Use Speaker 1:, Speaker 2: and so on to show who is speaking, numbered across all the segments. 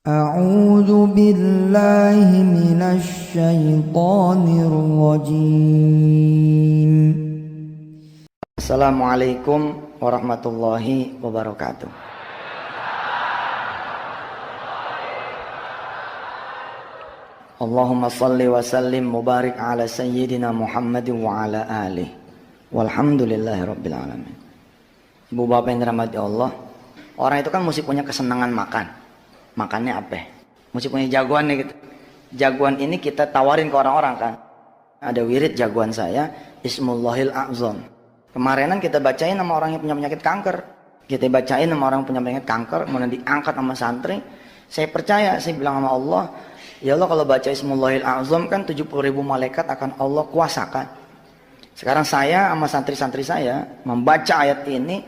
Speaker 1: أعوذ بالله من الشيطان الرجيم.
Speaker 2: Assalamualaikum warahmatullahi wabarakatuh. Allahumma salli wa sallim mubarik ala sayyidina Muhammadin wa ala alihi walhamdulillahi rabbil alamin. Ibu bapak yang dirahmati Allah, orang itu kan mesti punya kesenangan makan. Makannya apa? Mesti punya jagoan nih gitu. Jagoan ini kita tawarin ke orang-orang kan. Ada wirid jagoan saya, Ismullahil A'zam. Kemarinan kita bacain sama orang yang punya penyakit kanker. Kita bacain sama orang yang punya penyakit kanker, kemudian diangkat sama santri. Saya percaya, saya bilang sama Allah, ya Allah kalau baca Ismullahil A'zam kan 70.000 malaikat akan Allah kuasakan. Sekarang saya sama santri-santri saya membaca ayat ini,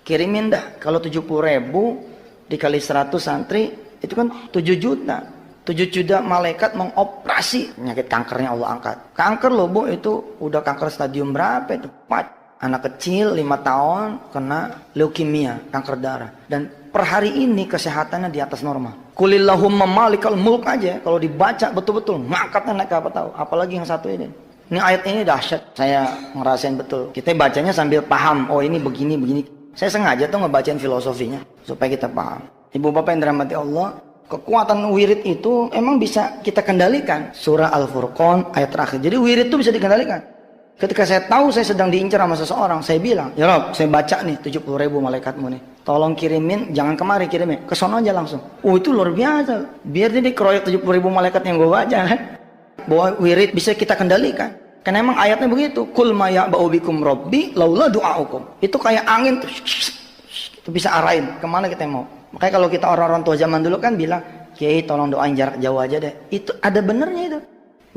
Speaker 2: kirimin dah. Kalau 70.000 dikali 100 santri, itu kan 7 juta. 7 juta malaikat mengoperasi penyakit kankernya Allah angkat. Kanker loh Bu, itu udah kanker stadium berapa itu? 4. Anak kecil 5 tahun kena leukemia, kanker darah. Dan per hari ini kesehatannya di atas normal. Kulillahumma malikal mulk aja kalau dibaca betul-betul ngangkatnya naik apa tahu. Apalagi yang satu ini. Ini ayat ini dahsyat. Saya ngerasain betul. Kita bacanya sambil paham. Oh ini begini. Saya sengaja tuh ngebacain filosofinya supaya kita paham. Ibu bapak yang dirahmati Allah, kekuatan wirid itu emang bisa kita kendalikan. Surah Al-Furqan ayat terakhir. Jadi wirid itu bisa dikendalikan. Ketika saya tahu saya sedang diincar sama seseorang, saya bilang, ya Rob, saya baca nih 70.000 malaikatmu nih. Tolong kirimin, jangan kemari kirimin, ke sono aja langsung. Oh itu luar biasa. Biar dia dikeroyok 70.000 malaikat yang gue baca kan. Bahwa wirid bisa kita kendalikan. Karena emang ayatnya begitu. Kul ma ya'ba'u bikum rabbi laula du'aukum. Itu kayak angin tuh. Itu bisa arahin kemana kita mau. Makanya kalau kita orang-orang tua zaman dulu kan bilang, Kiai tolong doain jarak jauh aja deh. Itu ada benernya itu.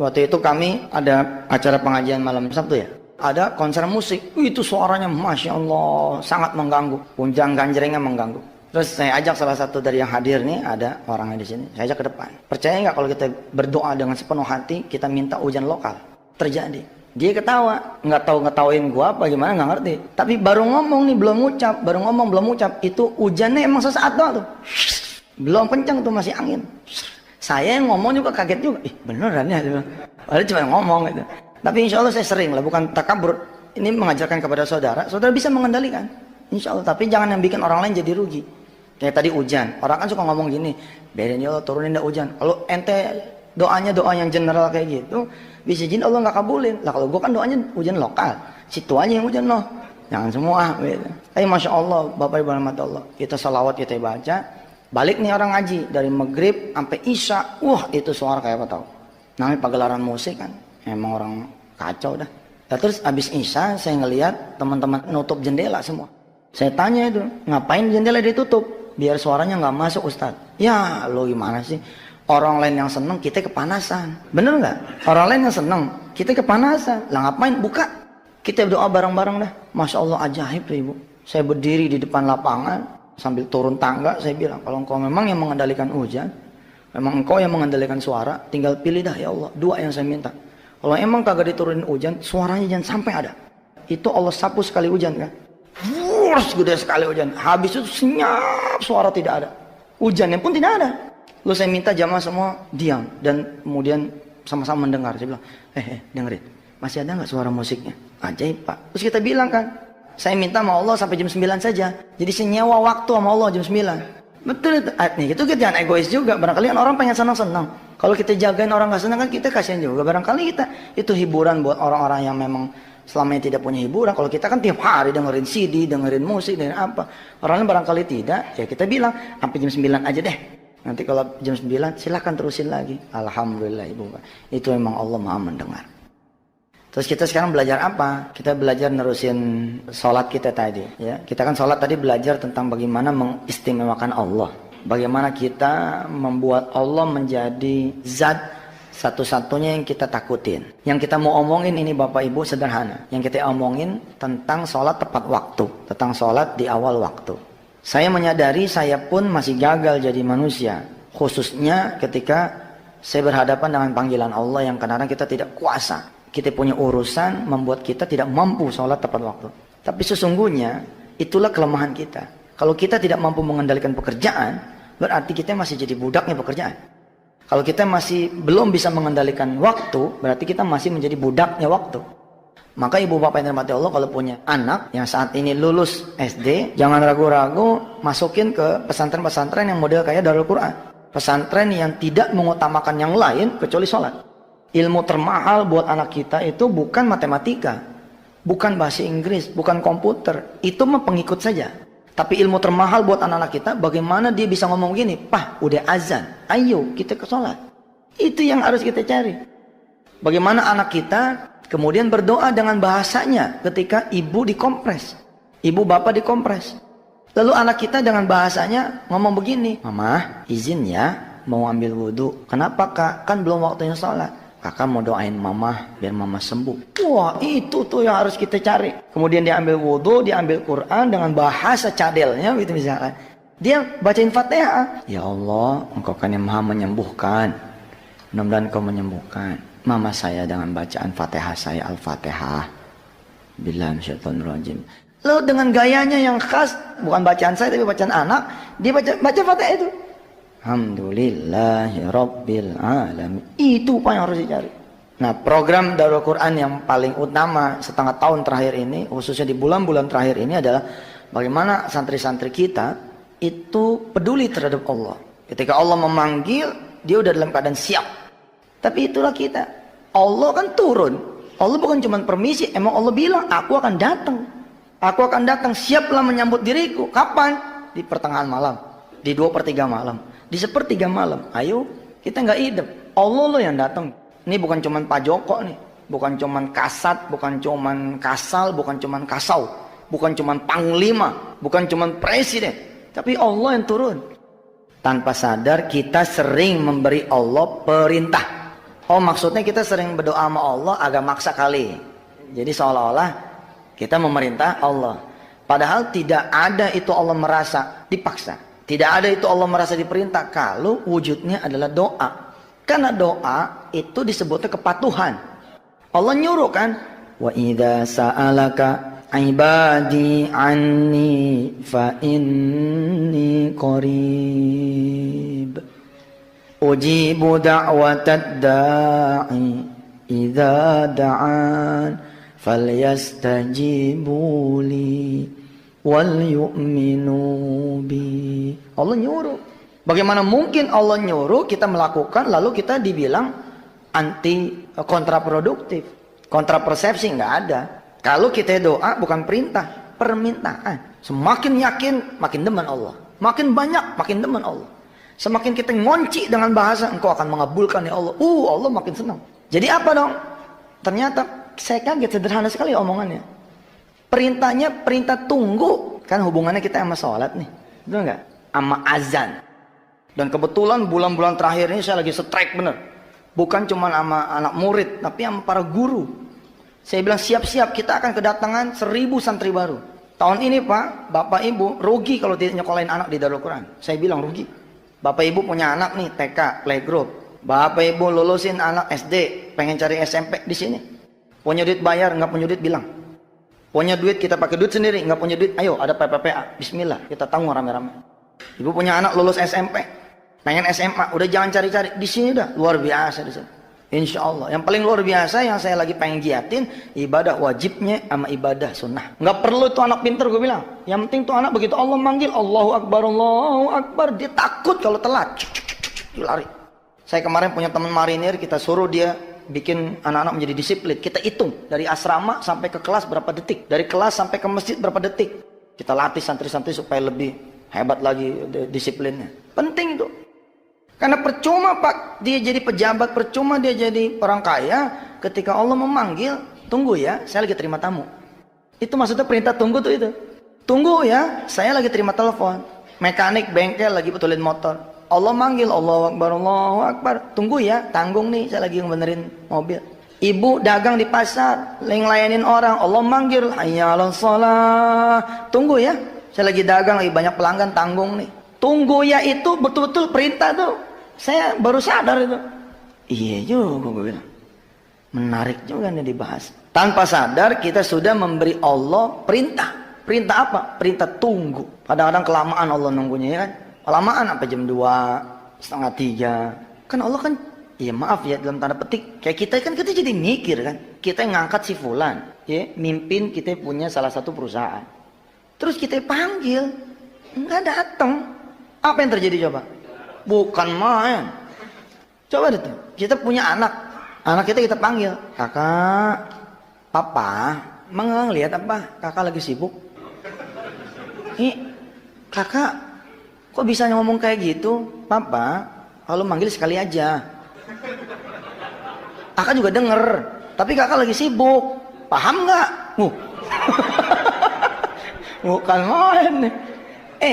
Speaker 2: Waktu itu kami ada acara pengajian malam Sabtu ya. Ada konser musik. Itu suaranya Masya Allah sangat mengganggu. Punjang ganjrengnya mengganggu. Terus saya ajak salah satu dari yang hadir nih, ada orangnya di sini. Saya ajak ke depan. Percaya nggak kalau kita berdoa dengan sepenuh hati, kita minta hujan lokal? Terjadi. Dia ketawa, ngetawain gua apa gimana nggak ngerti. Tapi baru ngomong nih belum ngucap, itu hujannya emang sesaat doang tuh. Belum kencang tuh masih angin. Saya yang ngomong juga kaget juga. Beneran ya? Padahal cuma ngomong gitu. Tapi insya Allah saya sering lah, bukan takabur. Ini mengajarkan kepada saudara bisa mengendalikan. Insya Allah. Tapi jangan yang bikin orang lain jadi rugi. Kayak tadi hujan. Orang kan suka ngomong gini, biarin ya Allah turunin dah hujan. Kalau ente doanya doa yang general kayak gitu, bisa jin Allah nggak kabulin. Lah kalau gua kan doanya hujan lokal, situ aja yang hujan loh, jangan semua. Gitu. Tapi Masya Allah, Bapak Ibu rahmat Allah, kita salawat kita baca, balik nih orang ngaji dari maghrib sampai isya, itu suara kayak apa tahu? Namanya pagelaran musik kan, emang orang kacau dah. Nah, terus abis isya saya ngelihat teman-teman nutup jendela semua. Saya tanya itu, ngapain jendela ditutup? Biar suaranya nggak masuk Ustadz. Ya lo gimana sih? Orang lain yang seneng, kita kepanasan. Bener nggak? Orang lain yang seneng, kita kepanasan. Lah ngapain? Buka. Kita berdoa bareng-bareng dah. Masya Allah ajaib tuh Ibu. Saya berdiri di depan lapangan, sambil turun tangga, saya bilang, kalau engkau memang yang mengendalikan hujan, memang engkau yang mengendalikan suara, tinggal pilih dah ya Allah. 2 yang saya minta. Kalau emang kagak diturunin hujan, suaranya jangan sampai ada. Itu Allah sapu sekali hujan kan. Gede sekali hujan. Habis itu senyap, suara tidak ada. Hujannya pun tidak ada. Lalu saya minta jamaah semua diam dan kemudian sama-sama mendengar. Saya bilang, dengerin, masih ada nggak suara musiknya? Ajaib Pak. Terus kita bilang kan, saya minta sama Allah sampai jam 9 saja. Jadi saya nyewa waktu sama Allah jam 9. Betul itu. Nih, itu kita jangan egois juga. Barangkali orang pengen senang-senang. Kalau kita jagain orang nggak senang kan kita kasihan juga. Barangkali kita itu hiburan buat orang-orang yang memang selama ini tidak punya hiburan. Kalau kita kan tiap hari dengerin CD, dengerin musik, dengerin apa. Orangnya barangkali tidak. Ya kita bilang sampai jam 9 aja deh. Nanti kalau jam 9 silahkan terusin lagi. Alhamdulillah Ibu. Itu memang Allah Maha mendengar. Terus kita sekarang belajar apa? Kita belajar nerusin sholat kita tadi. Ya, kita kan sholat tadi belajar tentang bagaimana mengistimewakan Allah. Bagaimana kita membuat Allah menjadi zat satu-satunya yang kita takutin. Yang kita mau omongin ini Bapak Ibu sederhana. Yang kita omongin tentang sholat tepat waktu. Tentang sholat di awal waktu. Saya menyadari saya pun masih gagal jadi manusia. Khususnya ketika saya berhadapan dengan panggilan Allah yang kadang-kadang kita tidak kuasa. Kita punya urusan membuat kita tidak mampu sholat tepat waktu. Tapi sesungguhnya itulah kelemahan kita. Kalau kita tidak mampu mengendalikan pekerjaan, berarti kita masih jadi budaknya pekerjaan. Kalau kita masih belum bisa mengendalikan waktu, berarti kita masih menjadi budaknya waktu. Maka ibu bapak yang dirahmati Allah, kalau punya anak yang saat ini lulus SD, jangan ragu-ragu masukin ke pesantren-pesantren yang model kayak Darul Quran. Pesantren yang tidak mengutamakan yang lain kecuali sholat. Ilmu termahal buat anak kita itu bukan matematika, bukan bahasa Inggris, bukan komputer. Itu mah pengikut saja. Tapi ilmu termahal buat anak-anak kita, bagaimana dia bisa ngomong gini, "Pah, udah azan, ayo kita ke sholat." Itu yang harus kita cari. Bagaimana anak kita kemudian berdoa dengan bahasanya ketika ibu dikompres, ibu bapak dikompres. Lalu anak kita dengan bahasanya ngomong begini, "Mama, izin ya, mau ambil wudhu." "Kenapa kak? Kan belum waktunya sholat." "Kakak mau doain mama biar mama sembuh." Wah, itu tuh yang harus kita cari. Kemudian dia ambil wudhu, dia ambil Quran dengan bahasa cadelnya gitu misalkan. Dia bacain Fatihah. "Ya Allah, Engkau kan yang maha menyembuhkan. Mudah-mudahan Engkau menyembuhkan mama saya dengan bacaan Fatihah saya, Al-Fatihah. Billahi minasyaitonirrajim." Lalu dengan gayanya yang khas, bukan bacaan saya tapi bacaan anak, dia baca Fatihah itu. Alhamdulillahirabbil alamin. Itu apa yang harus dicari. Nah, program Darul Quran yang paling utama setengah tahun terakhir ini, khususnya di bulan-bulan terakhir ini adalah bagaimana santri-santri kita itu peduli terhadap Allah. Ketika Allah memanggil, dia udah dalam keadaan siap. Tapi itulah kita. Allah kan turun. Allah bukan cuma permisi, emang Allah bilang, "Aku akan datang. Aku akan datang, siaplah menyambut diriku." Kapan? Di pertengahan malam, di 2/3 malam, di 1/3 malam. Ayo, kita nggak idem. Allah loh yang datang. Ini bukan cuman Pak Joko nih, bukan cuman Kasat, bukan cuman Kasal, bukan cuman Kasau, bukan cuman Panglima, bukan cuman Presiden, tapi Allah yang turun. Tanpa sadar kita sering memberi Allah perintah. Oh, maksudnya kita sering berdoa sama Allah agak maksa kali. Jadi seolah-olah kita memerintah Allah. Padahal tidak ada itu Allah merasa dipaksa. Tidak ada itu Allah merasa diperintah kalau wujudnya adalah doa. Karena doa itu disebutnya kepatuhan. Allah nyuruh kan, "Wa idza sa'alaka ibadi anni fa inni qarib. Ujibu da'watad da'i idza da'an falyastajibu li wal yu'minu bi." Allah nyuruh. Bagaimana mungkin Allah nyuruh kita melakukan lalu kita dibilang anti kontraproduktif, kontrapersepsi? Nggak ada. Kalau kita doa bukan perintah, permintaan. Semakin yakin makin demen Allah, makin banyak makin demen Allah. Semakin kita ngonci dengan bahasa, "Engkau akan mengabulkan ya Allah," Allah makin senang. Jadi apa dong? Ternyata saya kaget, sederhana sekali omongannya. Perintahnya perintah tunggu. Kan hubungannya kita sama sholat nih, betul nggak? Sama azan. Dan kebetulan bulan-bulan terakhir ini saya lagi strike bener. Bukan cuma sama anak murid, tapi sama para guru. Saya bilang siap-siap kita akan kedatangan 1000 santri baru. Tahun ini Pak, Bapak Ibu rugi kalau tidak nyekolahin anak di Darul Quran. Saya bilang rugi. Bapak Ibu punya anak nih TK, playgroup. Bapak Ibu lulusin anak SD, pengen cari SMP di sini. Punya duit bayar, nggak punya duit bilang. Punya duit kita pakai duit sendiri, nggak punya duit, ayo ada PPPA, Bismillah kita tanggung rame-rame. Ibu punya anak lulus SMP, pengen SMA, udah jangan cari-cari, di sini udah luar biasa di sini. Insya Allah. Yang paling luar biasa yang saya lagi pengen giatin ibadah wajibnya sama ibadah sunnah. Nggak perlu tuh anak pinter gue bilang. Yang penting tuh anak begitu Allah manggil Allahu Akbar, dia takut kalau telat, dia lari. Saya kemarin punya teman marinir, kita suruh dia bikin anak-anak menjadi disiplin. Kita hitung dari asrama sampai ke kelas berapa detik, dari kelas sampai ke masjid berapa detik. Kita latih santri-santri supaya lebih hebat lagi disiplinnya. Penting itu. Karena percuma Pak dia jadi pejabat, percuma dia jadi orang kaya, ketika Allah memanggil, tunggu ya, saya lagi terima tamu. Itu maksudnya perintah tunggu tuh itu. Tunggu ya, saya lagi terima telepon. Mekanik bengkel lagi betulin motor. Allah manggil, Allahu Akbar. Tunggu ya, tanggung nih, saya lagi ngebenerin mobil. Ibu dagang di pasar, ngelayanin orang, Allah manggil, hayya 'alas shalah. Tunggu ya, saya lagi dagang, lagi banyak pelanggan, tanggung nih. Tunggu ya itu betul-betul perintah tuh. Saya baru sadar itu. Iya juga gue bilang. Menarik juga nih dibahas. Tanpa sadar kita sudah memberi Allah perintah. Perintah apa? Perintah tunggu. Kadang-kadang kelamaan Allah nunggunya ya kan. Kelamaan sampai jam 2, setengah 3. Kan Allah kan, ya maaf ya dalam tanda petik, kayak kita kan kita jadi mikir kan. Kita ngangkat si fulan, ya, mimpin kita punya salah satu perusahaan. Terus kita panggil, nggak datang. Apa yang terjadi coba? Bukan main. Coba deh tuh, kita punya anak kita panggil, kakak, papa, emang lihat apa? Kakak lagi sibuk. Ih, kakak, kok bisa ngomong kayak gitu? Papa, kalau manggil sekali aja. Kakak juga denger, tapi kakak lagi sibuk. Paham nggak? Bukan main.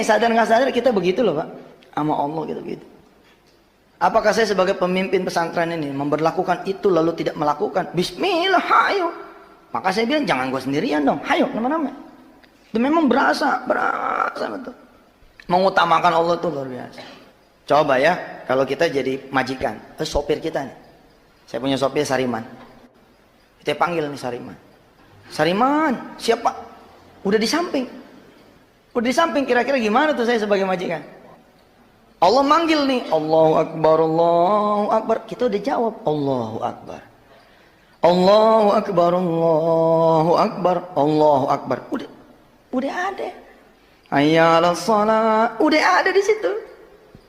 Speaker 2: Sadar nggak sadar kita begitu loh Pak. Sama Allah kita begitu. Apakah saya sebagai pemimpin pesantren ini memberlakukan itu lalu tidak melakukan? Bismillah, ayo. Maka saya bilang jangan gue sendirian dong. Ayo nama-nama. Itu memang berasa betul. Mengutamakan Allah itu luar biasa. Coba ya, kalau kita jadi majikan, sopir kita nih. Saya punya sopir Sariman. Kita panggil nih Sariman. Sariman, siapa? Udah di samping. Udah di samping, kira-kira gimana tuh saya sebagai majikan? Allah manggil nih, Allahu Akbar, Allahu Akbar. Kita udah jawab, Allahu Akbar. Allahu Akbar, Allahu Akbar, Allahu Akbar. Udah ada. Hayya 'alas shalah, udah ada di situ.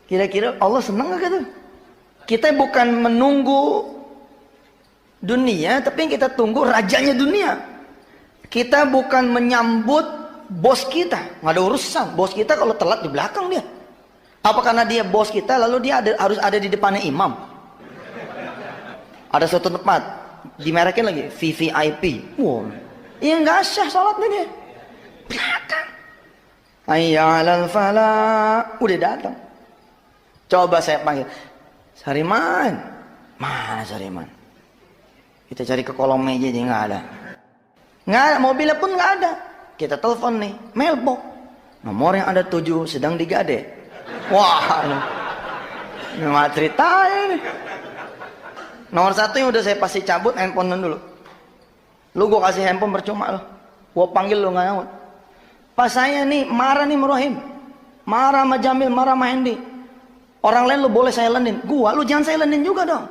Speaker 2: Kira-kira Allah senang gak tuh? Kita bukan menunggu dunia, tapi yang kita tunggu rajanya dunia. Kita bukan menyambut bos kita, nggak ada urusan. Bos kita kalau telat di belakang dia. Apa karena dia bos kita lalu dia harus ada di depannya imam? Ada suatu tempat dimerekin lagi VVIP. Wow, iya nggak sah sholatnya dia. Belakang. Hayya 'alal falah, udah datang. Coba saya panggil, Sariman, mana Sariman? Kita cari ke kolong meja dia nggak ada. Nggak ada, mobilnya pun nggak ada. Kita telepon nih, mailbox. Nomor yang ada 7 sedang digade. Wah, ini mah ceritanya nih. Nomor 1 yang udah saya pasti cabut handphone dulu. Lu gua kasih handphone percuma lo. Gua panggil lu nggak nyaut. Pas saya nih marah nih Merohim, marah sama Jamil, marah sama Hendy. Orang lain lu boleh silenin, gua lu jangan silenin juga dong.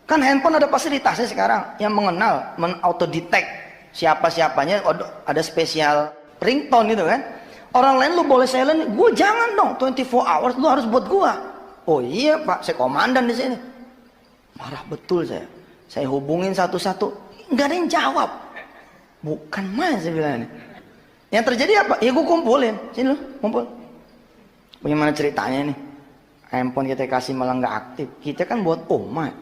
Speaker 2: Kan handphone ada fasilitasnya sekarang yang mengenal, auto detect siapa-siapanya, ada spesial ringtone gitu kan. Orang lain lu boleh silenin, gua jangan dong. 24 hours lu harus buat gua. Oh iya Pak, saya komandan di sini. Marah betul saya. Saya hubungin satu-satu, nggak ada yang jawab. Bukan main saya bilang. Yang terjadi apa? Ya gua kumpulin, sini lu kumpul. Bagaimana ceritanya nih? Handphone kita kasih malah nggak aktif. Kita kan buat umat.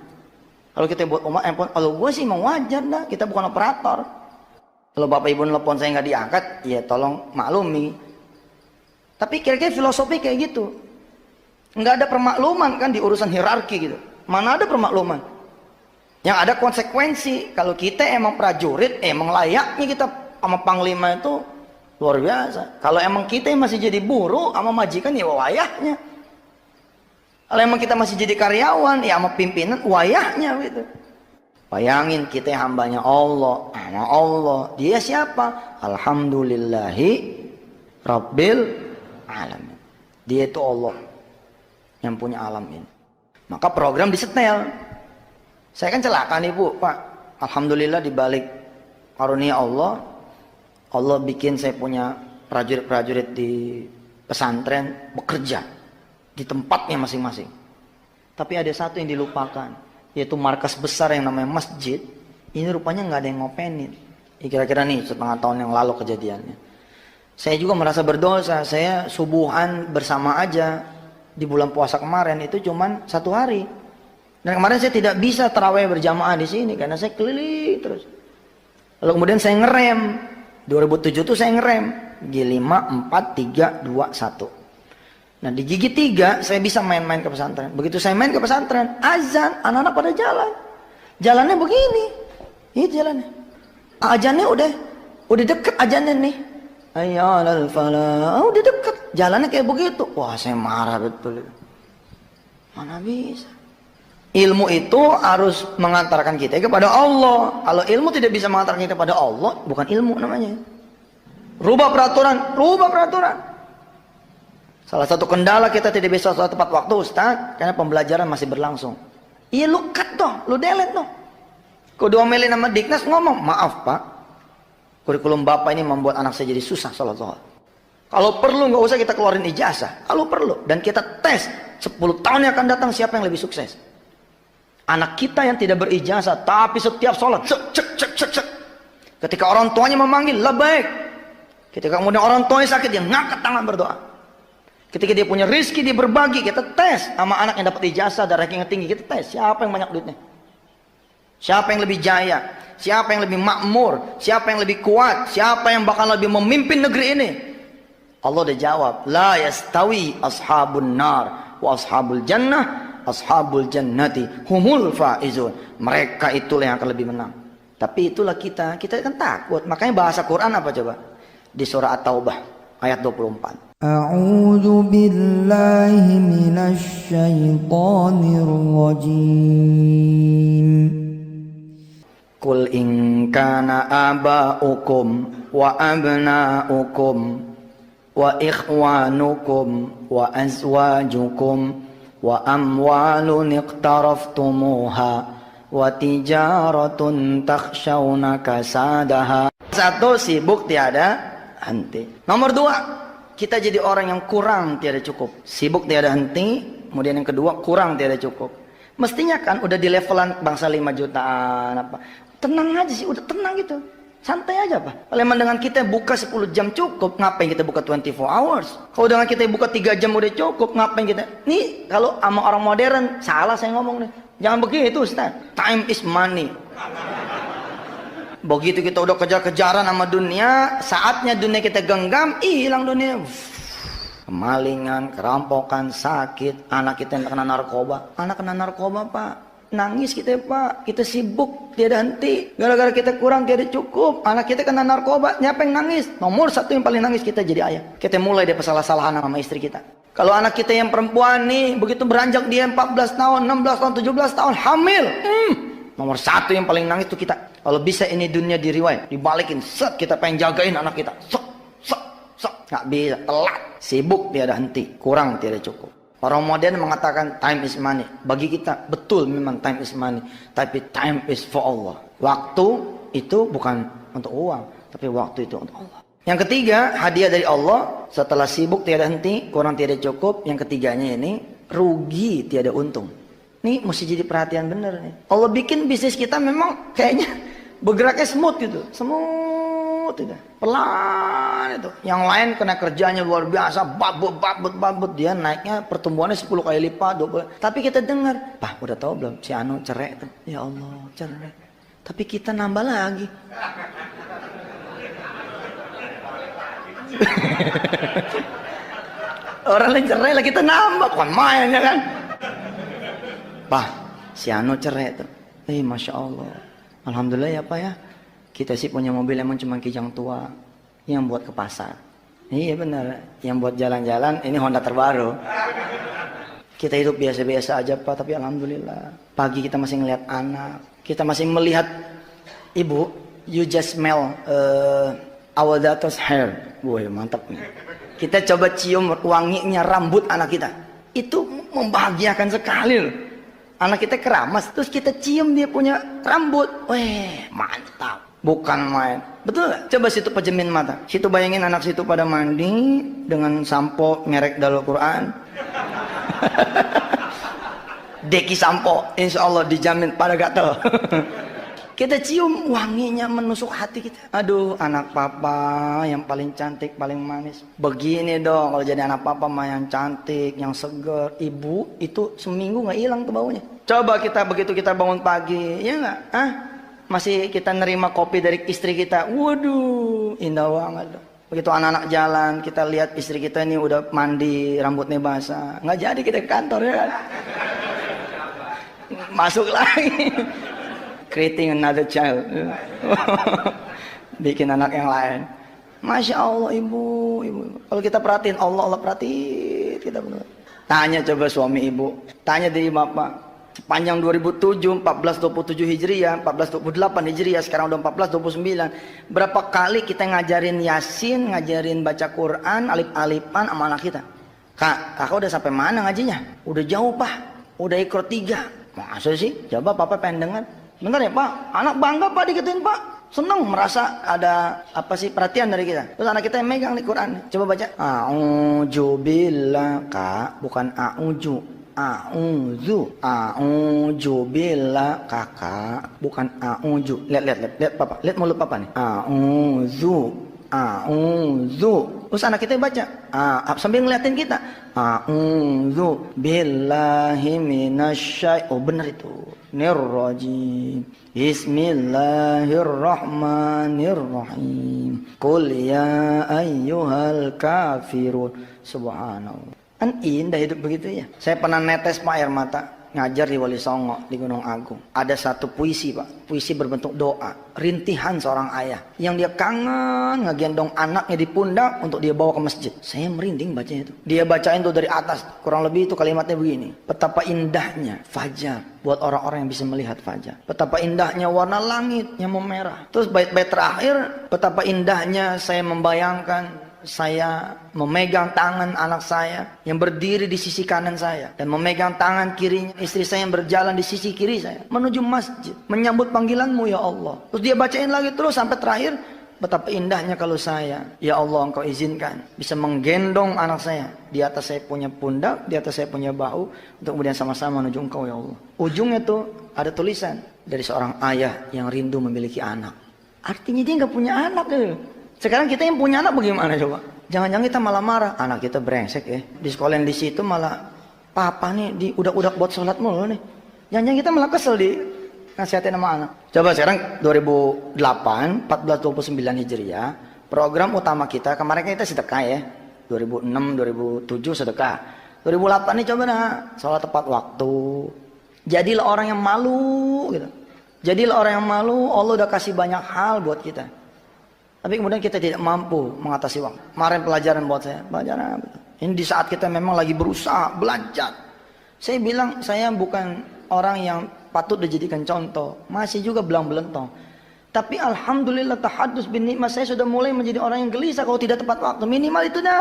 Speaker 2: Kalau kita buat umat handphone, kalau gue sih mau wajar dah. Kita bukan operator. Kalau bapak ibu nelpon saya nggak diangkat, ya tolong maklumi. Tapi kira-kira filosofi kayak gitu. Nggak ada permakluman kan di urusan hierarki gitu. Mana ada permakluman? Yang ada konsekuensi. Kalau kita emang prajurit, emang layaknya kita sama panglima itu luar biasa. Kalau emang kita masih jadi buruh sama majikan, ya wayahnya. Kalau emang kita masih jadi karyawan, ya sama pimpinan, wayahnya gitu. Bayangin kita hambanya Allah, sama Allah. Dia siapa? Alhamdulillahi Rabbil Alamin. Dia itu Allah yang punya alam ini. Maka program disetel. Saya kan celaka nih Bu, Pak. Alhamdulillah dibalik karunia Allah, Allah bikin saya punya prajurit-prajurit di pesantren bekerja di tempatnya masing-masing. Tapi ada satu yang dilupakan, yaitu markas besar yang namanya masjid. Ini rupanya nggak ada yang ngopenin. Kira-kira nih setengah tahun yang lalu kejadiannya. Saya juga merasa berdosa. Saya subuhan bersama aja di bulan puasa kemarin itu cuman 1 hari. Dan kemarin saya tidak bisa tarawih berjamaah di sini karena saya keliling terus. Lalu kemudian saya ngerem. 2007 tuh saya ngerem. G5, 4, 3, 2, 1. Nah di gigi 3 saya bisa main-main ke pesantren. Begitu saya main ke pesantren, azan, anak-anak pada jalan. Jalannya begini. Ini jalannya. Ajannya udah deket ajannya nih. Hayya 'alal falah. Udah deket. Jalannya kayak begitu. Wah saya marah betul. Mana bisa. Ilmu itu harus mengantarkan kita kepada Allah. Kalau ilmu tidak bisa mengantarkan kita kepada Allah, bukan ilmu namanya. Rubah peraturan, rubah peraturan. Salah satu kendala kita tidak bisa sholat tepat waktu, Ustaz, karena pembelajaran masih berlangsung. Iya, lu cut dong, lu delete dong. Kau diomelin sama Diknas ngomong, maaf Pak, kurikulum Bapak ini membuat anak saya jadi susah sholat zuhur. Kalau perlu nggak usah kita keluarin ijazah, kalau perlu. Dan kita tes 10 tahun yang akan datang siapa yang lebih sukses. Anak kita yang tidak berijazah, tapi setiap sholat, cek. Ketika orang tuanya memanggil, labbaik. Ketika kemudian orang tuanya sakit, dia ngangkat tangan berdoa. Ketika dia punya rizki, dia berbagi. Kita tes sama anak yang dapat ijazah dan ranking yang tinggi. Kita tes siapa yang banyak duitnya, siapa yang lebih jaya, siapa yang lebih makmur, siapa yang lebih kuat, siapa yang bakal lebih memimpin negeri ini. Allah udah jawab, la yastawi ashabun nar wa ashabul jannah, ashabul jannati humul faizun. Mereka itulah yang akan lebih menang. Tapi itulah kita kan takut. Makanya bahasa Quran apa coba? Di surah At-Taubah ayat 24.
Speaker 1: A'udzu billahi minasy syaithanir rajim.
Speaker 2: Qul in kana aba'ukum wa abna'ukum wa ikhwanukum wa azwajukum wa amwalun iqtaraftumuha wa tijaratun takhshawna kasadaha. Satu, sibuk tiada henti. Nomor 2, kita jadi orang yang kurang tiada cukup. Sibuk tiada henti. Kemudian yang kedua, kurang tiada cukup. Mestinya kan udah di levelan bangsa 5 jutaan apa. Tenang aja sih, udah tenang gitu. Santai aja Pak. Kalau memang dengan kita buka 10 jam cukup, ngapain kita buka 24 hours? Kalau dengan kita buka 3 jam udah cukup, ngapain kita? Nih, kalau sama orang modern, salah saya ngomong nih. Jangan begitu Ustaz. Time is money. Begitu kita udah kejar-kejaran sama dunia, saatnya dunia kita genggam, hilang dunia. Kemalingan, kerampokan, sakit, anak kita yang kena narkoba. Anak kena narkoba Pak. Nangis kita Pak, kita sibuk tiada henti, gara-gara kita kurang tiada cukup. Anak kita kena narkoba, siapa yang nangis? Nomor 1 yang paling nangis kita jadi ayah. Kita mulai dari salah-salahan sama istri kita. Kalau anak kita yang perempuan nih, begitu beranjak dia 14 tahun, 16 tahun, 17 tahun, hamil. Nomor 1 yang paling nangis itu kita. Kalau bisa ini dunia diriwayat, dibalikin, set, kita pengen jagain anak kita. Set. Nggak bisa, telat, sibuk tiada henti, kurang tiada cukup. Orang modern mengatakan time is money. Bagi kita betul memang time is money, tapi time is for Allah. Waktu itu bukan untuk uang, tapi waktu itu untuk Allah. Yang ketiga, hadiah dari Allah. Setelah sibuk tiada henti, kurang tiada cukup. Yang ketiganya ini rugi tiada untung. Ini mesti jadi perhatian bener nih. Allah bikin bisnis kita memang kayaknya bergeraknya smooth gitu, smooth itu, pelan itu. Yang lain kena kerjanya luar biasa, babut, dia naiknya pertumbuhannya 10 kali lipat, 20. Tapi kita dengar, Pak udah tahu belum si Anu cerai tuh? Ya Allah cerai. Tapi kita nambah lagi. Orang lain cerai lah, kita nambah, kan main ya kan? Pak si Anu cerai tuh. Masya Allah, alhamdulillah ya Pak ya. Kita sih punya mobil emang cuma kijang tua yang buat ke pasar. Iya benar, yang buat jalan-jalan ini Honda terbaru. Kita hidup biasa-biasa aja Pak, tapi alhamdulillah. Pagi kita masih ngelihat anak, kita masih melihat ibu. You just smell our daughter's hair. Woi mantap nih. Kita coba cium wanginya rambut anak kita. Itu membahagiakan sekali loh. Anak kita keramas, terus kita cium dia punya rambut. Weh mantap. Bukan main. Betul gak? Coba situ pejemin mata. Situ bayangin anak situ pada mandi dengan sampo merek Darul Quran. Deki sampo, insya Allah dijamin pada gatel. Kita cium wanginya menusuk hati kita. Aduh, anak papa yang paling cantik, paling manis. Begini dong kalau jadi anak papa mah yang cantik, yang seger. Ibu itu seminggu nggak hilang tuh baunya. Coba kita begitu kita bangun pagi, ya nggak? Masih kita nerima kopi dari istri kita. Waduh, indah banget. Begitu anak-anak jalan, kita lihat istri kita ini udah mandi, rambutnya basah. Nggak jadi kita ke kantor ya kan? Masuk lagi. Creating another child. Bikin anak yang lain. Masya Allah ibu. Kalau kita perhatiin Allah perhatiin kita benar. Tanya coba suami ibu. Tanya dari bapak. Sepanjang 2007, 1427 Hijriah, 1428 Hijriah, sekarang udah 1429. Berapa kali kita ngajarin Yasin, ngajarin baca Quran, alif-alifan sama anak kita? Kak, kakak udah sampai mana ngajinya? Udah jauh pak, udah ikro 3. Masa sih? Coba papa pengen dengar. Bentar ya pak, anak bangga pak digituin pak. Seneng merasa ada apa sih perhatian dari kita. Terus anak kita yang megang nih Quran. Coba baca. A'udzu billah, kak, bukan a'udzu. A'udzu billah, kakak, bukan a'udzu. Lihat papa, lihat mulut papa nih. A'udzu. Terus anak kita baca sambil ngeliatin kita. A'udzu billahi minasyai. Oh benar itu. Nirrajim. Bismillahirrahmanirrahim. Qul ya ayyuhal kafirun. Subhanallah. Kan indah hidup begitu ya. Saya pernah netes pak air mata ngajar di Wali Songo di Gunung Agung. Ada satu puisi pak, puisi berbentuk doa, rintihan seorang ayah yang dia kangen ngegendong anaknya di pundak untuk dia bawa ke masjid. Saya merinding bacanya itu. Dia bacain tuh dari atas, kurang lebih itu kalimatnya begini: betapa indahnya fajar buat orang-orang yang bisa melihat fajar. Betapa indahnya warna langit yang memerah. Terus bait-bait terakhir, betapa indahnya saya membayangkan saya memegang tangan anak saya yang berdiri di sisi kanan saya dan memegang tangan kirinya istri saya yang berjalan di sisi kiri saya menuju masjid menyambut panggilanmu ya Allah. Terus dia bacain lagi terus sampai terakhir, betapa indahnya kalau saya, ya Allah engkau izinkan bisa menggendong anak saya di atas saya punya pundak, di atas saya punya bahu, untuk kemudian sama-sama menuju engkau ya Allah. Ujungnya tuh ada tulisan dari seorang ayah yang rindu memiliki anak. Artinya dia nggak punya anak gitu. Sekarang kita yang punya anak bagaimana coba? Jangan-jangan kita malah marah. Anak kita brengsek ya. Di sekolah yang di situ malah papa nih di udak-udak buat sholat mulu nih. Jangan-jangan kita malah kesel di nasihatin sama anak. Coba sekarang 2008, 1429 Hijriah, program utama kita, kemarin kita sedekah ya. 2006, 2007 sedekah. 2008 nih coba nah, sholat tepat waktu. Jadilah orang yang malu gitu. Jadilah orang yang malu, Allah udah kasih banyak hal buat kita. Tapi kemudian kita tidak mampu mengatasi waktu. Kemarin pelajaran buat saya, pelajaran ini di saat kita memang lagi berusaha belajar. Saya bilang saya bukan orang yang patut dijadikan contoh, masih juga belang belentong. Tapi alhamdulillah tahadus bin nikmat, saya sudah mulai menjadi orang yang gelisah kalau tidak tepat waktu. Minimal itu dah.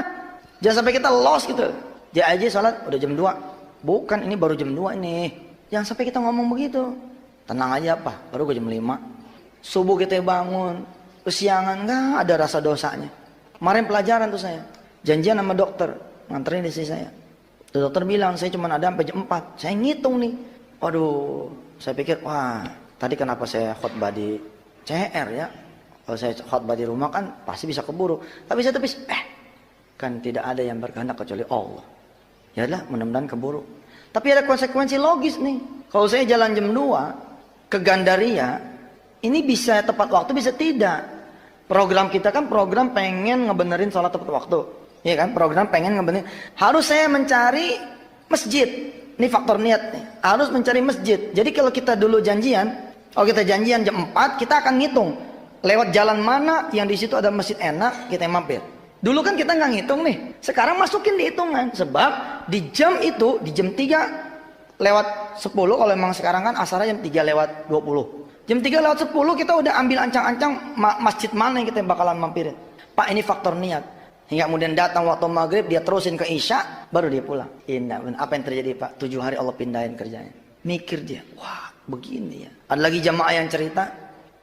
Speaker 2: Jangan sampai kita lost gitu. Dia aja salat udah jam 2. Bukan, ini baru jam 2 ini. Jangan sampai kita ngomong begitu. Tenang aja apa, baru jam 5. Subuh kita bangun, kesiangan, nggak ada rasa dosanya. Kemarin pelajaran tuh saya, janjian sama dokter, nganterin istri saya. Tuh dokter bilang saya cuma ada sampai jam 4. Saya ngitung nih, waduh, saya pikir wah tadi kenapa saya khotbah di CR ya? Kalau saya khotbah di rumah kan pasti bisa keburu. Tapi saya tepis, kan tidak ada yang berkehendak kecuali Allah. Ya lah, mudah-mudahan keburu. Tapi ada konsekuensi logis nih. Kalau saya jalan jam 2 ke Gandaria, ini bisa tepat waktu, bisa tidak. Program kita kan program pengen ngebenerin sholat tepat waktu. Iya kan? Program pengen ngebenerin. Harus saya mencari masjid. Ini faktor niat nih. Harus mencari masjid. Jadi kalau kita dulu janjian, kalau kita janjian jam 4, kita akan ngitung. Lewat jalan mana yang di situ ada masjid enak, kita mampir. Dulu kan kita nggak ngitung nih. Sekarang masukin di hitungan. Sebab di jam itu, di jam 3 lewat 10, kalau memang sekarang kan asarnya jam 3 lewat 20. Jam 3 lewat 10 kita udah ambil ancang-ancang masjid mana yang kita bakalan mampirin. Pak, ini faktor niat. Hingga kemudian datang waktu maghrib, dia terusin ke Isya, baru dia pulang. Indah, apa yang terjadi Pak? 7 hari Allah pindahin kerjanya. Mikir dia, wah begini ya. Ada lagi jamaah yang cerita,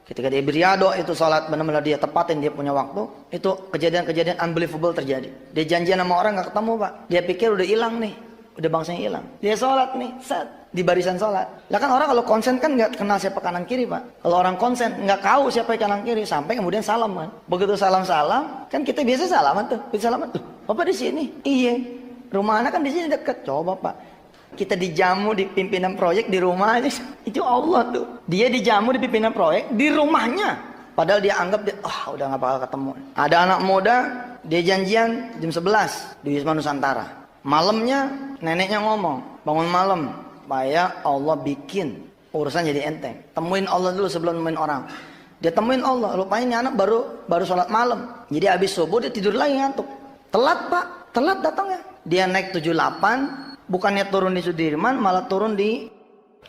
Speaker 2: ketika dia beriado itu sholat, benar-benar dia tepatin, dia punya waktu. Itu kejadian-kejadian unbelievable terjadi. Dia janjian sama orang gak ketemu Pak. Dia pikir udah hilang nih. Udah bangsanya hilang. Dia sholat nih, set. Di barisan sholat. Lah kan orang kalau konsen kan nggak kenal siapa kanan kiri Pak. Kalau orang konsen nggak tahu siapa kanan kiri, sampai kemudian salam kan. Begitu salam kan kita biasa salaman tuh. Bisa salaman tuh. Bapak di sini. Iya. Rumah anak kan di sini deket. Coba Pak. Kita dijamu di pimpinan proyek di rumah aja. Itu Allah tuh. Dia dijamu di pimpinan proyek di rumahnya. Padahal dia anggap dia, udah nggak bakal ketemu. Ada anak muda, dia janjian jam 11 di Wisma Nusantara. Malamnya neneknya ngomong, bangun malam. Supaya Allah bikin urusan jadi enteng. Temuin Allah dulu sebelum nemuin orang. Dia temuin Allah. Rupanya ini anak baru sholat malam. Jadi habis subuh dia tidur lagi ngantuk. Telat Pak. Telat datangnya. Dia naik 78. Bukannya turun di Sudirman, malah turun di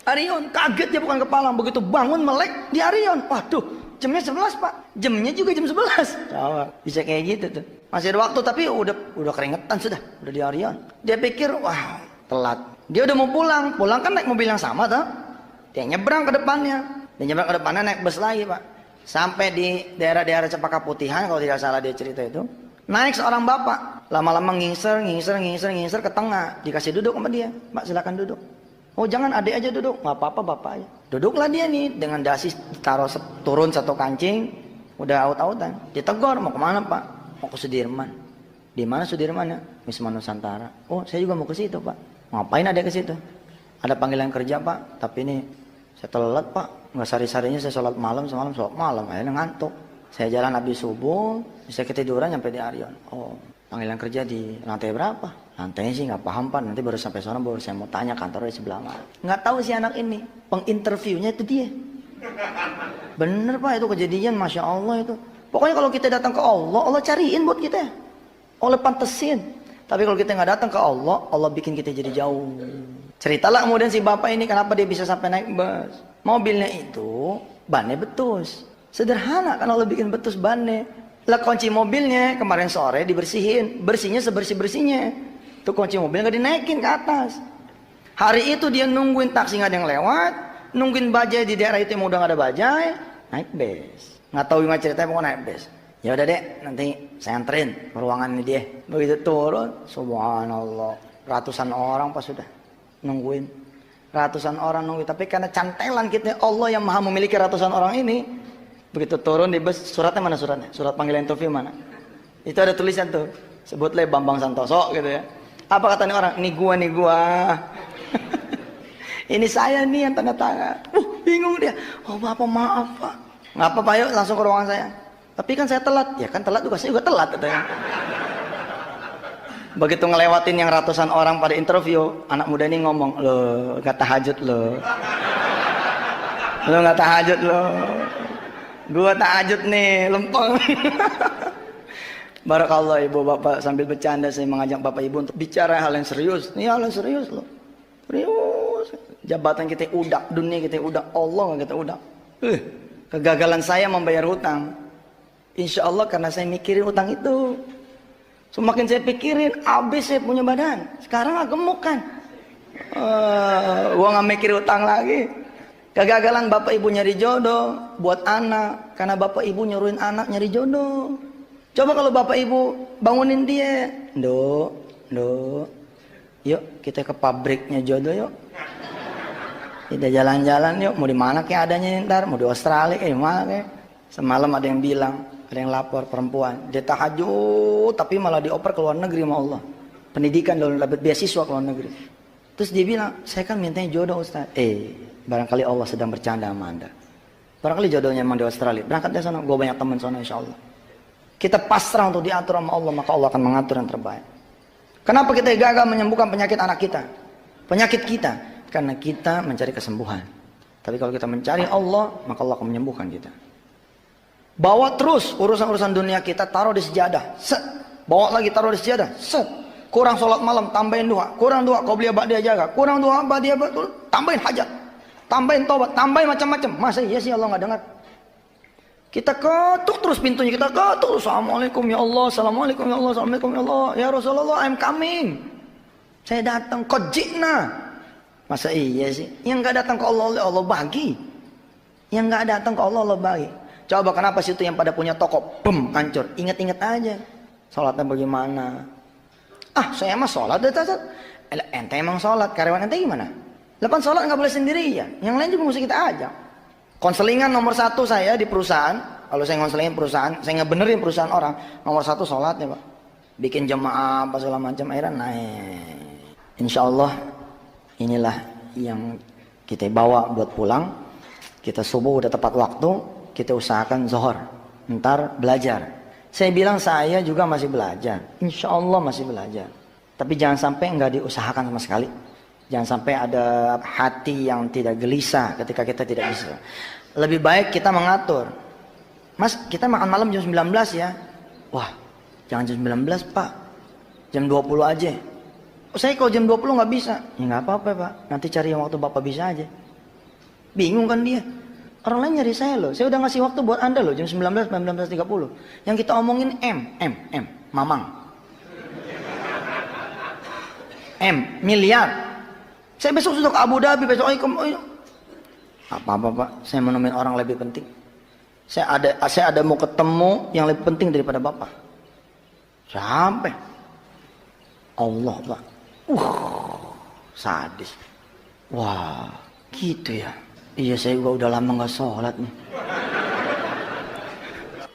Speaker 2: Arion. Kaget dia bukan kepala. Begitu bangun melek di Arion. Waduh, jamnya 11 Pak. Jamnya juga jam 11. Bisa kayak gitu tuh. Masih ada waktu tapi udah keringetan sudah di Arion. Dia pikir wah telat. Dia udah mau pulang kan naik mobil yang sama tuh. Dia nyebrang ke depannya. Dia nyebrang ke depannya naik bus lagi Pak. Sampai di daerah-daerah Cempaka Putihan kalau tidak salah dia cerita itu. Naik seorang bapak. Lama-lama ngingser ke tengah. Dikasih duduk sama dia. Mbak silakan duduk. Oh jangan adik aja duduk. Nggak apa-apa bapak aja. Duduklah dia nih dengan dasi taruh turun satu kancing. Udah aut-autan. Ditegur mau kemana Pak? Mau ke Sudirman. Di mana Sudirman ya? Wisma Nusantara. Oh saya juga mau ke situ Pak. Ngapain ada ke situ? Ada panggilan kerja Pak. Tapi ini saya telat Pak. Nggak sari-sarinya saya sholat malam akhirnya ngantuk. Saya jalan habis subuh, bisa ketiduran sampai di Arion. Oh, panggilan kerja di lantai berapa? Lantainya sih nggak paham Pak. Nanti baru sampai sana baru saya mau tanya kantornya di sebelah mana. Nggak tahu si anak ini. Penginterviewnya itu dia. Bener Pak itu kejadian, masya Allah itu. Pokoknya kalau kita datang ke Allah, Allah cariin buat kita. Allah pantesin. Tapi kalau kita nggak datang ke Allah, Allah bikin kita jadi jauh. Ceritalah kemudian si bapak ini kenapa dia bisa sampai naik bus. Mobilnya itu bannya betus. Sederhana kan Allah bikin betus bannya. Lah kunci mobilnya kemarin sore dibersihin. Bersihnya sebersih-bersihnya. Tuh kunci mobil nggak dinaikin ke atas. Hari itu dia nungguin taksi nggak ada yang lewat. Nungguin bajai di daerah itu yang udah nggak ada bajai. Naik bus. Nggak tahu gimana ceritanya mau naik bus. Ya udah dek, nanti saya anterin ke ruangan ini dia. Begitu turun, subhanallah. Ratusan orang pas sudah nungguin. Ratusan orang nungguin. Tapi karena cantelan kita, Allah yang maha memiliki ratusan orang ini. Begitu turun di bus, suratnya mana suratnya? Surat panggilan interview mana? Itu ada tulisan tuh. Sebutlah Bambang Santoso gitu ya. Apa katanya orang? Ini gua. Ini saya nih yang tanda tangan. Bingung dia. Oh bapak maaf Pak. Nggak apa-apa yuk langsung ke ruangan saya. Tapi kan saya telat. Ya kan telat juga, saya juga telat katanya. Begitu ngelewatin yang ratusan orang pada interview, anak muda ini ngomong, "Loh, gak tahajud loh. Lo gak tahajud loh. Gua tahajud nih, lempeng." Barakallah ibu bapak, sambil bercanda saya mengajak bapak ibu untuk bicara hal yang serius. Ini hal yang serius loh. Serius. Jabatan kita udak, dunia kita udak, Allah gak kita udak. Kegagalan saya membayar hutang. Insya Allah karena saya mikirin hutang itu. Semakin saya pikirin, habis saya punya badan. Sekarang agak gemuk kan. Gua nggak mikir hutang lagi. Kegagalan bapak ibu nyari jodoh buat anak. Karena bapak ibu nyuruhin anak nyari jodoh. Coba kalau bapak ibu bangunin dia. Yuk kita ke pabriknya jodoh yuk. Kita jalan-jalan yuk. Mau di mana kayak adanya ntar. Mau di Australia kayak mana kayak. Semalam ada yang bilang. Ada yang lapor perempuan, dia tahajud tapi malah dioper ke luar negeri sama Allah. Pendidikan lalu dapat beasiswa ke luar negeri. Terus dia bilang, saya kan mintanya jodoh Ustaz. Barangkali Allah sedang bercanda sama Anda. Barangkali jodohnya memang di Australia. Berangkat dari sana, gue banyak teman sana insya Allah. Kita pasrah untuk diatur sama Allah, maka Allah akan mengatur yang terbaik. Kenapa kita gagal menyembuhkan penyakit anak kita? Penyakit kita, karena kita mencari kesembuhan. Tapi kalau kita mencari Allah, maka Allah akan menyembuhkan kita. Bawa terus urusan-urusan dunia kita, taruh di sejadah. Set. Bawa lagi taruh di sejadah. Set. Kurang sholat malam, tambahin dua. Kurang dua, kau beli dia jaga. Kurang dua, dia tambahin hajat. Tambahin tobat, tambahin macam-macam. Masa iya sih Allah nggak dengar? Kita ketuk terus pintunya, kita ketuk. Assalamualaikum ya Allah, assalamualaikum ya Allah, assalamualaikum ya Allah. Ya Rasulullah, I'm coming. Saya datang, kojikna. Masa iya sih? Yang nggak datang ke Allah, Allah bagi. Yang nggak datang ke Allah, Allah bagi. Coba kenapa situ yang pada punya toko, hancur. Ingat-ingat aja. Sholatnya bagaimana? Saya emang sholat. Ente emang sholat. Karyawan ente gimana? Lepas sholat nggak boleh sendiri ya. Yang lain juga mesti kita ajak. Konselingan nomor 1 saya di perusahaan. Kalau saya konselingin perusahaan, saya ngebenerin perusahaan orang. Nomor 1 sholatnya Pak. Bikin jemaah apa segala macam. Akhirnya naik. Insya Allah inilah yang kita bawa buat pulang. Kita subuh udah tepat waktu. Kita usahakan zuhur, ntar belajar. Saya bilang saya juga masih belajar. Insya Allah masih belajar. Tapi jangan sampai nggak diusahakan sama sekali. Jangan sampai ada hati yang tidak gelisah ketika kita tidak bisa. Lebih baik kita mengatur. Mas, kita makan malam jam 19 ya. Wah, jangan jam 19 Pak. Jam 20 aja. Saya kalau jam 20 nggak bisa. Ya nggak apa-apa Pak. Nanti cari yang waktu Bapak bisa aja. Bingung kan dia. Orang lain nyari saya loh. Saya udah ngasih waktu buat Anda loh. Jam 19, 19.30. Yang kita omongin M. Mamang. M, miliar. Saya besok sudah ke Abu Dhabi, besok apa-apa Pak, saya menemukan orang lebih penting. Saya ada mau ketemu yang lebih penting daripada Bapak. Sampai Allah Pak. Sadis. Wah, gitu ya. Iya, saya juga udah lama nggak sholat nih.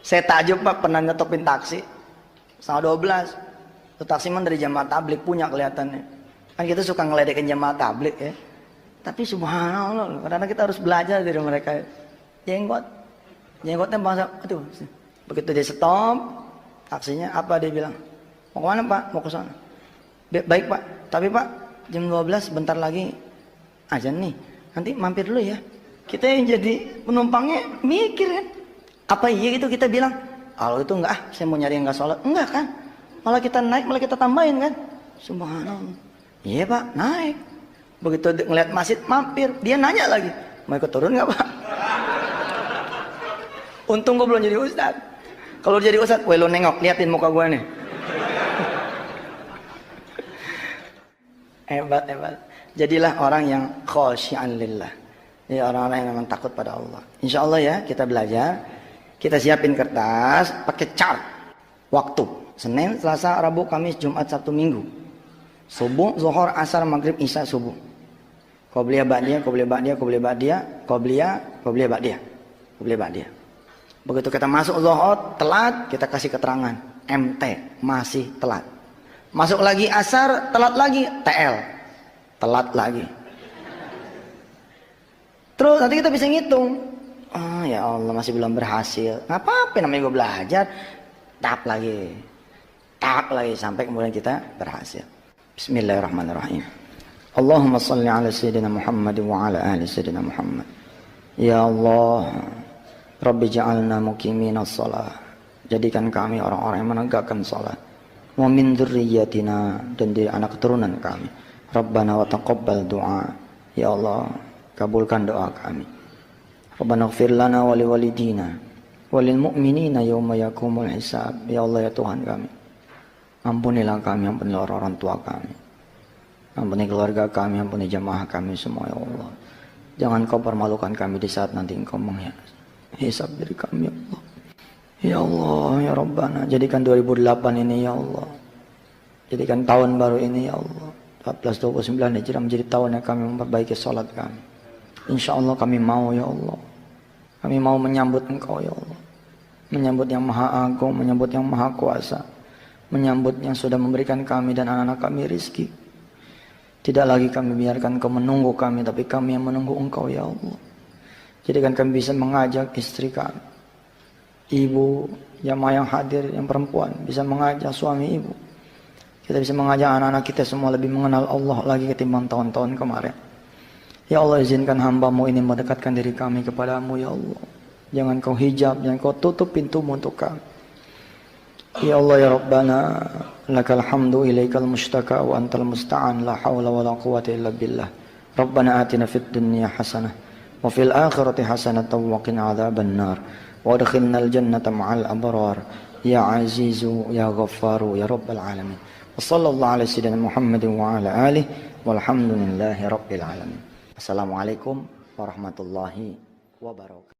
Speaker 2: Saya takjub Pak, pernah nyetopin taksi 11:30. Itu taksiman dari jamaah tablik punya kelihatannya. Kan kita suka ngeledekin jamaah tablik ya. Tapi subhanallah, karena kita harus belajar dari mereka. Jenggotnya bangsa, aduh. Begitu dia stop taksinya, apa dia bilang? Mau kemana Pak? Mau ke sana. Baik Pak, tapi Pak jam 12 bentar lagi azan nih. Nanti mampir dulu ya. Kita yang jadi penumpangnya mikir kan. Apa iya gitu kita bilang? Kalau itu enggak, saya mau nyari yang enggak sholat. Enggak kan? Malah kita naik, malah kita tambahin kan? Subhanallah. Iya Pak, naik. Begitu ngeliat masjid mampir, dia nanya lagi, mau ikut turun nggak Pak? Untung gue belum jadi ustad. Kalau jadi ustad, weh lo nengok, liatin muka gue nih. Hebat. Jadilah orang yang khosyi'an lillah. Jadi orang-orang yang memang takut pada Allah. Insya Allah ya, kita belajar. Kita siapin kertas, pakai chart. Waktu, Senin, Selasa, Rabu, Kamis, Jumat, Sabtu, Minggu. Subuh, Zuhur, Asar, Maghrib, Isya, Subuh. Qobliyah, Ba'diyah, Qobliyah, Ba'diyah. Begitu kita masuk Zuhur, telat, kita kasih keterangan. MT, masih telat. Masuk lagi Asar, telat lagi. TL, telat lagi. Terus nanti kita bisa ngitung. Oh ya Allah, masih belum berhasil. Nggak apa-apa, namanya gue belajar. Tak lagi, sampai kemudian kita berhasil. Bismillahirrahmanirrahim. Allahumma salli ala Sayyidina Muhammad wa ala ahli Sayyidina Muhammad. Ya Allah, Rabbi ja'alna muqiminas shalah. Jadikan kami orang-orang yang menegakkan salat. Wa min dzurriyyatina, dan dari anak keturunan kami. Rabbana wa taqabbal du'a. Ya Allah, kabulkan doa kami. Rabbana ighfir lana wa liwalidina walil mu'minina yauma yaqumul hisab. Ya Allah ya Tuhan kami, ampunilah kami, ampunilah orang-orang tua kami, ampuni keluarga kami, ampuni jamaah kami semua ya Allah. Jangan kau permalukan kami di saat nanti engkau menghisab diri kami ya Allah. Ya Allah ya Rabbana, jadikan 2008 ini ya Allah, jadikan tahun baru ini ya Allah 1429 Hijrah menjadi tahun yang kami memperbaiki salat kami. Insya Allah kami mau ya Allah, kami mau menyambut engkau ya Allah, menyambut yang maha agung, menyambut yang maha kuasa, menyambut yang sudah memberikan kami dan anak-anak kami rizki. Tidak lagi kami biarkan kau menunggu kami, tapi kami yang menunggu engkau ya Allah. Jadikan kami bisa mengajak istri kami, ibu jamaah yang hadir yang perempuan, bisa mengajak suami ibu. Kita bisa mengajak anak-anak kita semua lebih mengenal Allah lagi ketimbang tahun-tahun kemarin. Ya Allah, izinkan hamba-Mu ini mendekatkan diri kami kepadamu ya Allah. Jangan kau hijab, jangan kau tutup pintumu untuk kami. Ya Allah ya Rabbana, lakal hamdu ilaikal mustaka wa antal musta'an, la hawla wa la quwwata illa billah. Rabbana atina fid dunya hasanah wa fil akhirati hasanah wa qina adzaban nar wa adkhilnal jannata ma'al abrar ya azizu ya ghaffaru ya rabbal alamin. Wa sallallahu ala sayyidina Muhammadin wa ala alihi walhamdulillahi rabbil alamin. Assalamualaikum warahmatullahi wabarakatuh.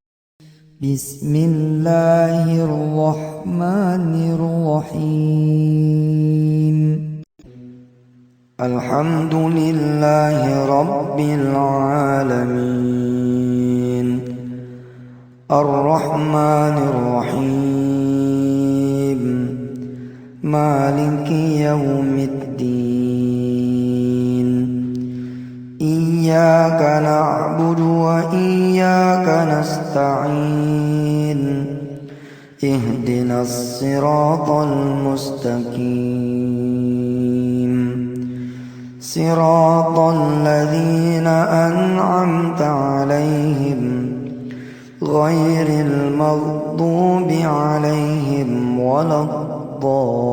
Speaker 1: Bismillahirrahmanirrahim. Alhamdulillahi rabbil alamin. Ar-Rahmanir Rahim. Maliki yaumiddin. Iyyaka na'budu wa iyyaka nasta'in. Ihdinas siratal mustaqim. Siratal ladzina an'amta 'alaihim ghairil maghdubi 'alaihim waladdallin.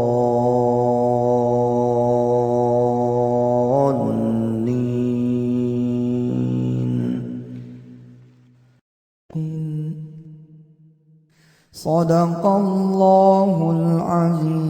Speaker 1: Sadaqallahul azim.